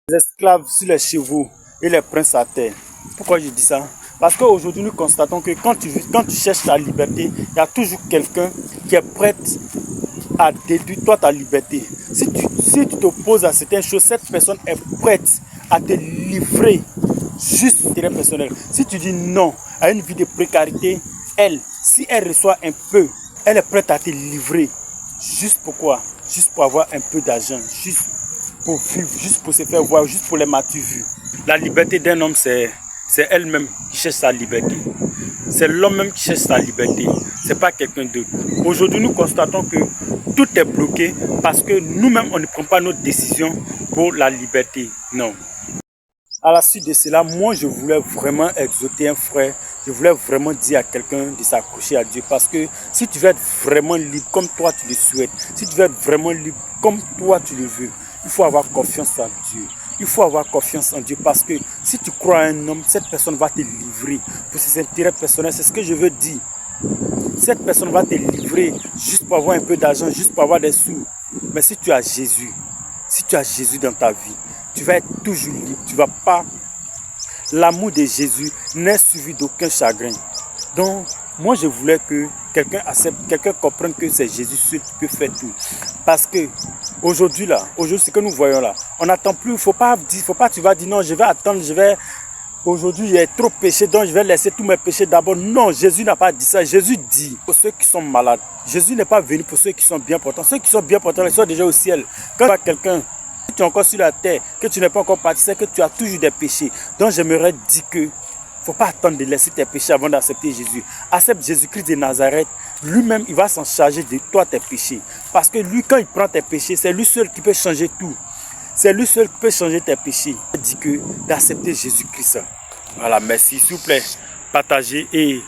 Les esclaves sur les chevaux et les princes à terre. Pourquoi je dis ça? Parce qu'aujourd'hui, nous constatons que quand tu cherches ta liberté, il y a toujours quelqu'un qui est prêt à détruire toi ta liberté. Si tu t'opposes à certaines choses, cette personne est prête à te livrer juste intérêt personnel. Si tu dis non à une vie de précarité, elle, si elle reçoit un peu, elle est prête à te livrer. Juste pourquoi? Juste pour avoir un peu d'argent, juste pour vivre, juste pour se faire voir, juste pour les m'as-tu vu. La liberté d'un homme, c'est elle-même qui cherche sa liberté. C'est l'homme même qui cherche sa liberté. C'est pas quelqu'un d'autre. Aujourd'hui, nous constatons que tout est bloqué parce que nous-mêmes, on ne prend pas notre décision pour la liberté. Non. À la suite de cela, moi, je voulais vraiment exhorter un frère. Je voulais vraiment dire à quelqu'un de s'accrocher à Dieu. Parce que si tu veux être vraiment libre comme toi tu le souhaites, si tu veux être vraiment libre comme toi tu le veux, il faut avoir confiance en Dieu. Il faut avoir confiance en Dieu parce que si tu crois à un homme, cette personne va te livrer pour ses intérêts personnels. C'est ce que je veux dire. Cette personne va te livrer juste pour avoir un peu d'argent, juste pour avoir des sous. Mais si tu as Jésus dans ta vie, tu vas être toujours libre. Tu vas pas. L'amour de Jésus n'est suivi d'aucun chagrin. Donc, moi, je voulais que quelqu'un accepte, quelqu'un comprenne que c'est Jésus seul qui peut faire tout. Parce que aujourd'hui, ce que nous voyons là, on n'attend plus. Il faut pas tu vas dire non, je vais attendre, aujourd'hui, j'ai trop péché, donc je vais laisser tous mes péchés d'abord. Non, Jésus n'a pas dit ça. Jésus dit pour ceux qui sont malades. Jésus n'est pas venu pour ceux qui sont bien portants. Ceux qui sont bien portants, ils sont déjà au ciel. Quand quelqu'un, tu es encore sur la terre, que tu n'es pas encore parti, c'est que tu as toujours des péchés. Donc j'aimerais dire que il ne faut pas attendre de laisser tes péchés avant d'accepter Jésus. Accepte Jésus-Christ de Nazareth. Lui-même, il va s'en charger de toi, tes péchés. Parce que lui, quand il prend tes péchés, c'est lui seul qui peut changer tout. C'est lui seul qui peut changer tes péchés. Il dit que d'accepter Jésus-Christ. Voilà, merci. S'il vous plaît, partagez et